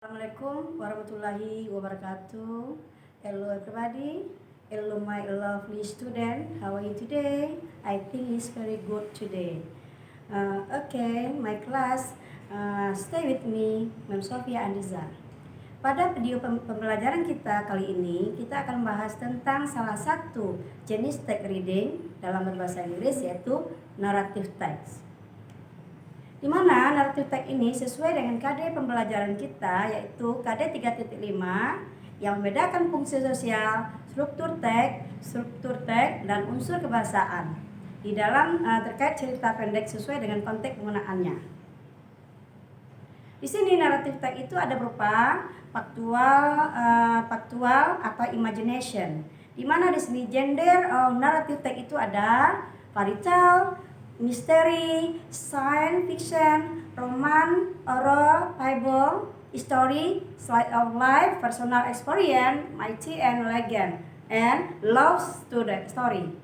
Assalamualaikum warahmatullahi wabarakatuh. Hello everybody. Hello my lovely student. How are you today? I think it's very good today. Okay, my class. Stay with me, Ma'am Sofia Andiza. Pada video pembelajaran kita kali ini, kita akan membahas tentang salah satu jenis text reading dalam berbahasa Inggris, yaitu narrative text. Di mana naratif teks ini sesuai dengan KD pembelajaran kita, yaitu KD 3.5 yang membedakan fungsi sosial, struktur teks, dan unsur kebahasaan di dalam terkait cerita pendek sesuai dengan konteks penggunaannya. Di sini naratif teks itu ada berupa faktual atau imagination. Di mana di sini gender naratif teks itu ada fairy tale, misteri, science fiction, roman, horror, fable, story, slice of life, personal experience, myth and legend, and love story.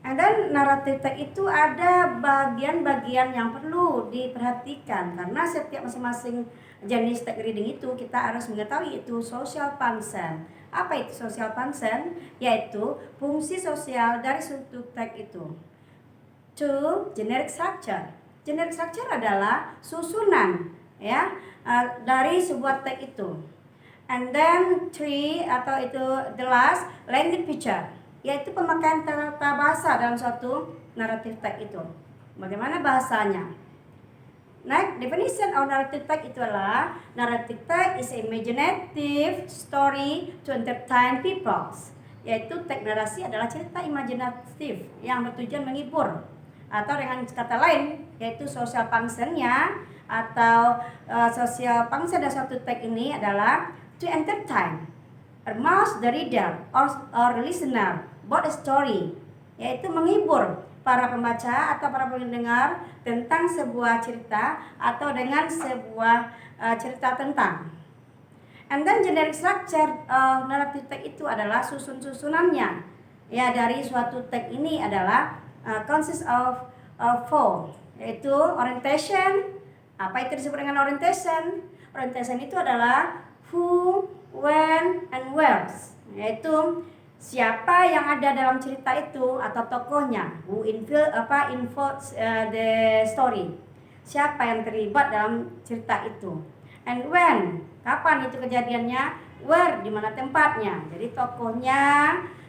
And then naratif teks itu ada bagian-bagian yang perlu diperhatikan, karena setiap masing-masing jenis text reading itu kita harus mengetahui itu social function. Apa itu social function? Yaitu fungsi sosial dari suatu teks itu. 2. Generic structure. Generic structure adalah susunan dari sebuah teks itu. And then 3 atau itu the last, language feature, yaitu pemakaian tata bahasa dalam suatu naratif teks itu. Bagaimana bahasanya? Next, definition of narrative text itu adalah narrative text is imaginative story to entertain people. Yaitu teks narasi adalah cerita imajinatif yang bertujuan menghibur. Atau dengan kata lain, yaitu social function-nya atau social function dari suatu teks ini adalah to entertain, arouse the reader or listener about a story, yaitu menghibur para pembaca atau para pendengar tentang sebuah cerita atau dengan sebuah cerita tentang. And then generic structure narrative text itu adalah susunannya. Ya, dari suatu teks ini adalah consist of 4, yaitu orientation. Apa itu disebut dengan orientation? Orientation itu adalah who, when, and where, yaitu siapa yang ada dalam cerita itu atau tokohnya, who involves the story, siapa yang terlibat dalam cerita itu, and when, kapan itu kejadiannya, where, di mana tempatnya, jadi tokohnya,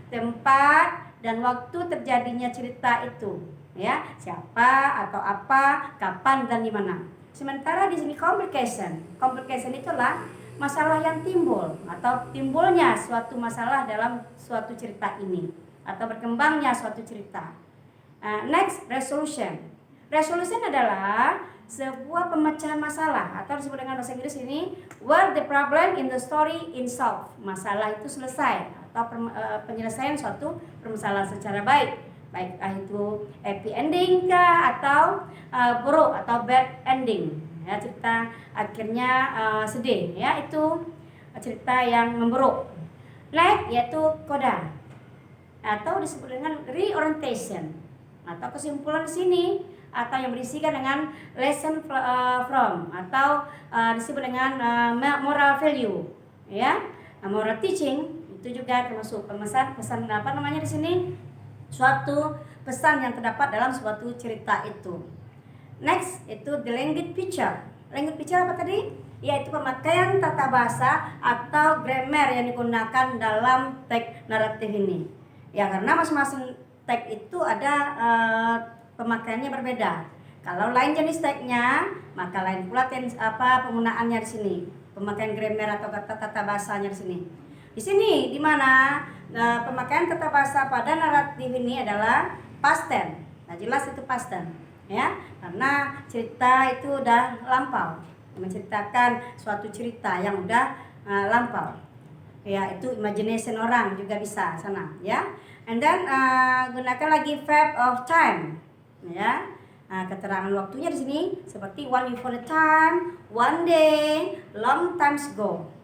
tempat, dan waktu terjadinya cerita itu, ya, siapa atau apa, kapan dan di mana. Sementara di sini complication itulah masalah yang timbul atau timbulnya suatu masalah dalam suatu cerita ini atau berkembangnya suatu cerita. Next, resolution adalah sebuah pemecahan masalah atau disebut dengan bahasa Inggris ini where the problem in the story is solved. Masalah itu selesai atau penyelesaian suatu permasalahan secara baik itu happy ending kah atau buruk atau bad ending, ya, cerita akhirnya sedih, ya, itu cerita yang memburuk. Next, yaitu coda atau disebut dengan reorientation atau kesimpulan di sini atau yang berisikan dengan lesson from atau disebut dengan moral value, ya, moral teaching. Itu juga termasuk pesan di sini, suatu pesan yang terdapat dalam suatu cerita itu. Next, itu the language feature. Language feature apa tadi? Yaitu pemakaian tata bahasa atau grammar yang digunakan dalam teks naratif ini. Ya, karena masing-masing teks itu ada pemakaiannya berbeda. Kalau lain jenis teksnya, maka lain pula penggunaannya di sini. Pemakaian grammar atau tata bahasanya di sini. Di sini di mana pemakaian tata bahasa pada naratif ini adalah past tense. Nah, jelas itu past tense, ya. Karena cerita itu udah lampau, menceritakan suatu cerita yang udah lampau. Ya, itu imagination orang juga bisa sana, ya. And then gunakan lagi verb of time, ya. Keterangan waktunya di sini seperti one before the time, one day, long time ago.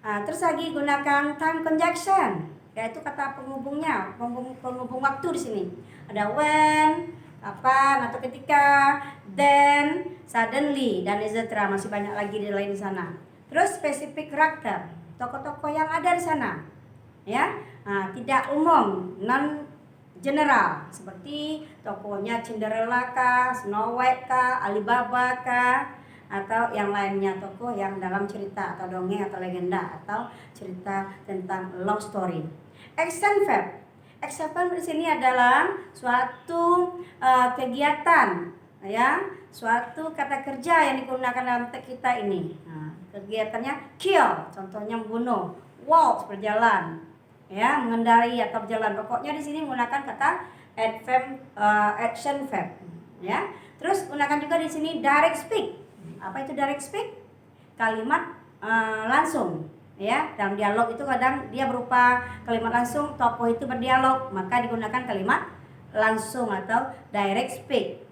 Terus lagi gunakan time conjunction, yaitu kata penghubungnya, penghubung waktu di sini. Ada when, kapan atau ketika, then, suddenly, dan etc. Masih banyak lagi di lain sana. Terus spesifik karakter, tokoh-tokoh yang ada di sana, ya, tidak umum, non general, seperti tokohnya Cinderella kah, Snow White kah, Alibaba kah, atau yang lainnya, tokoh yang dalam cerita atau dongeng atau legenda atau cerita tentang love story. Action verb. Action verb di sini adalah suatu kegiatan, ya, suatu kata kerja yang digunakan dalam teks kita ini. Kegiatannya kill, contohnya membunuh, walk, berjalan, ya, mengendari atau berjalan. Pokoknya di sini menggunakan kata action verb, ya. Terus gunakan juga di sini direct speak. Apa itu direct speak? Kalimat langsung, ya. Dalam dialog itu kadang dia berupa kalimat langsung, tokoh itu berdialog, maka digunakan kalimat langsung atau direct speak.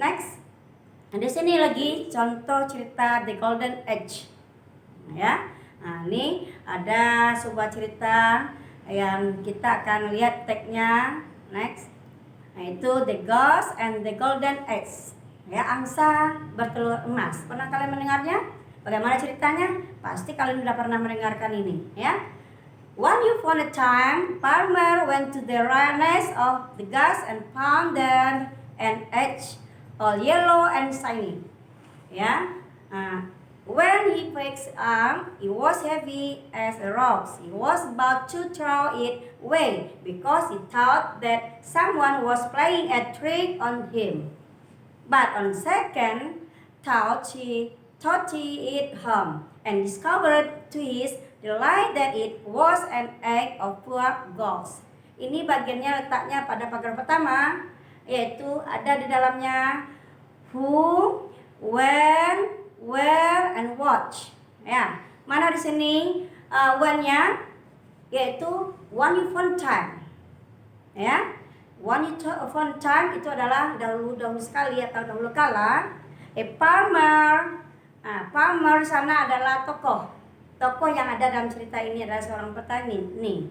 Next, di sini lagi contoh cerita The Golden Age, ya. Nah, ini ada sebuah cerita yang kita akan lihat teksnya. Next, nah itu The Ghost and the Golden Eggs, ya, angsa bertelur emas. Pernah kalian mendengarnya? Bagaimana ceritanya? Pasti kalian sudah pernah mendengarkan ini, ya. One upon a time, farmer went to the nest of the ghost and found there an egg, all yellow and shiny, ya. When he picked it up, it was heavy as a rock. He was about to throw it away because he thought that someone was playing a trick on him. But on second thought, he it home and discovered to his delight that it was an egg of poor ghost. Ini bagiannya letaknya pada paragraf pertama, yaitu ada di dalamnya who, when, where, and watch. Ya, mana di sini when-nya, yaitu one upon time. Ya, one upon time itu adalah dahulu sekali atau dahulu kala. Farmer, farmer sana adalah tokoh yang ada dalam cerita ini adalah seorang petani nih.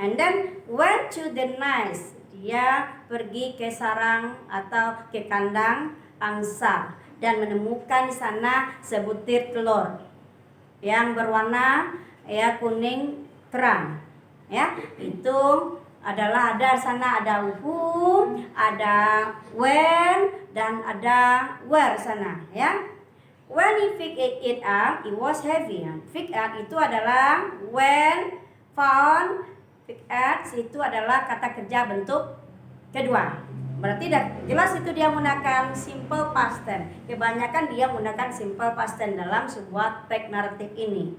And then went to the nest, dia pergi ke sarang atau ke kandang angsa dan menemukan di sana sebutir telur yang berwarna, ya, kuning terang, ya. Itu adalah ada di sana ada who, ada when, dan ada where sana, ya. When he picked it up, it was heavy. Pick up itu adalah when, found, pick up itu adalah kata kerja bentuk kedua. Berarti jelas itu dia menggunakan simple past tense. Kebanyakan dia menggunakan simple past tense dalam sebuah teks naratif ini,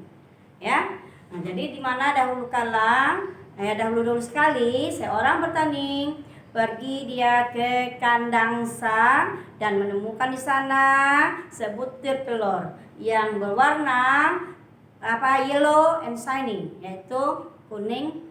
ya. Nah, jadi di mana dahulu kala, dahulu sekali seorang petani pergi dia ke kandang angsa dan menemukan di sana sebutir telur yang berwarna yellow and shiny, yaitu kuning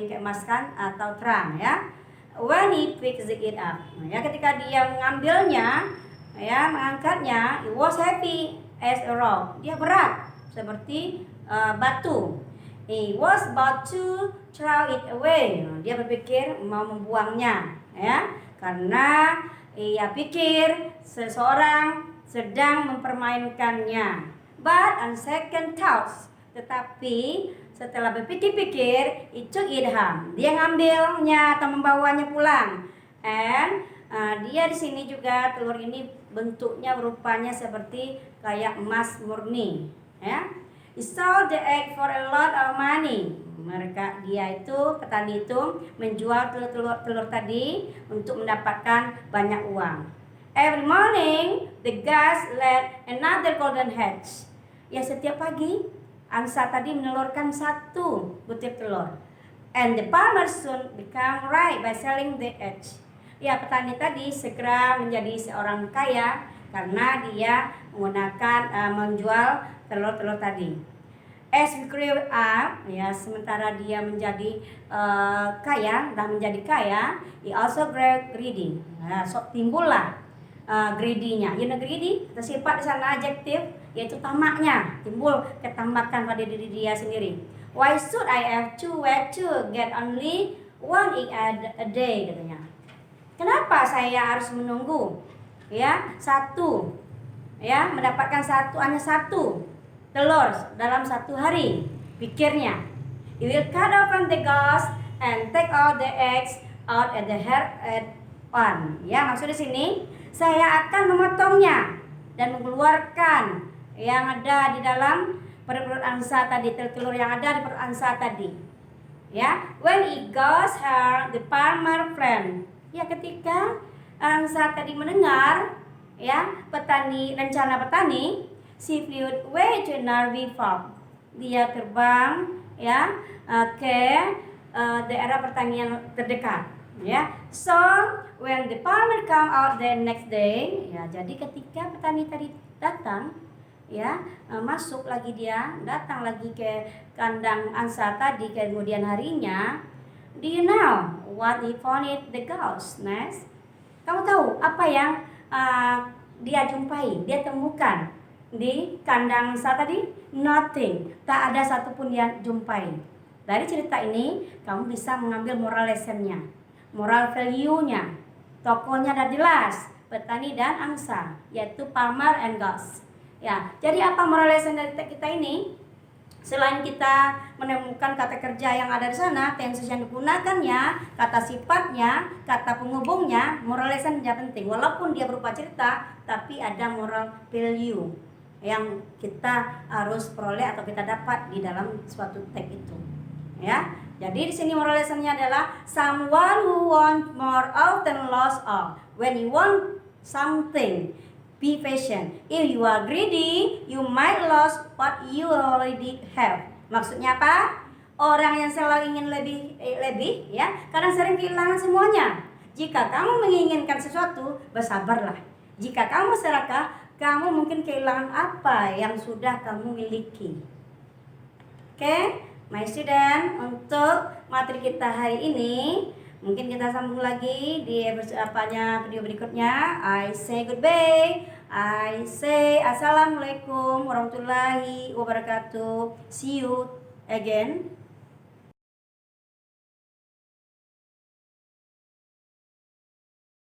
keemaskan atau terang, ya. When he picked it up, ya, ketika dia mengambilnya, ya, mengangkatnya, it was heavy as a rock, dia berat seperti batu. He was about to throw it away, dia berpikir mau membuangnya, ya, karena ia pikir seseorang sedang mempermainkannya. But on second thoughts, tetapi setelah berpikir-pikir, itu idham, dia ngambilnya atau membawanya pulang. And dia di sini juga telur ini bentuknya rupanya seperti kayak emas murni, ya. He sold the egg for a lot of money. Petani itu menjual telur tadi untuk mendapatkan banyak uang. Every morning, the goose laid another golden egg. Ya, setiap pagi angsa tadi menelurkan satu butir telur. And the farmer soon become rich by selling the eggs. Ya, petani tadi segera menjadi seorang kaya karena dia menjual telur-telur tadi. As we grew up, ya, sementara dia menjadi kaya, he also grew greedy. Nah, timbullah greedy-nya. You know greedy? Sifat di sana adjektif, yaitu tamaknya, timbul ketamakan pada diri dia sendiri. Why should I have to wait to get only one egg a day, katanya. Kenapa saya harus menunggu, ya, satu, ya, mendapatkan hanya satu telur dalam satu hari. Pikirnya, you will cut open the ghost and take all the eggs out at the head at one. Ya, maksud di sini saya akan memotongnya dan mengeluarkan yang ada di dalam perut angsa tadi, telur yang ada di perut angsa tadi. Ya, when it goes her the farmer friend. Ya, ketika angsa tadi mendengar ya rencana petani, she flew away to Narvi farm. Dia terbang ya ke daerah pertanian terdekat. Ya, so when the farmer come out the next day, ya jadi ketika petani tadi datang ya masuk lagi, dia datang lagi ke kandang angsa tadi kemudian harinya, do you know what he found it the ghost nest? Kamu tahu apa yang dia jumpai, dia temukan di kandang angsa tadi? Nothing, tak ada satupun dia jumpai. Dari cerita ini kamu bisa mengambil moral lessonnya, moral value-nya. Tokohnya ada jelas, petani dan angsa, yaitu farmer and ghost. Ya, jadi apa moral lesson dari kita ini? Selain kita menemukan kata kerja yang ada di sana, tenses yang digunakannya, kata sifatnya, kata penghubungnya, moral lesson yang penting. Walaupun dia berupa cerita, tapi ada moral value yang kita harus peroleh atau kita dapat di dalam suatu teks itu. Ya, jadi di sini moral lessonnya adalah someone who want more often lost all. When you want something, be patient. If you are greedy, you might lose what you already have. Maksudnya apa? Orang yang selalu ingin lebih, ya, kadang sering kehilangan semuanya. Jika kamu menginginkan sesuatu, bersabarlah. Jika kamu serakah, kamu mungkin kehilangan apa yang sudah kamu miliki. Oke, my student, untuk materi kita hari ini, mungkin kita sambung lagi di video berikutnya. I say goodbye. I say assalamualaikum warahmatullahi wabarakatuh. See you again.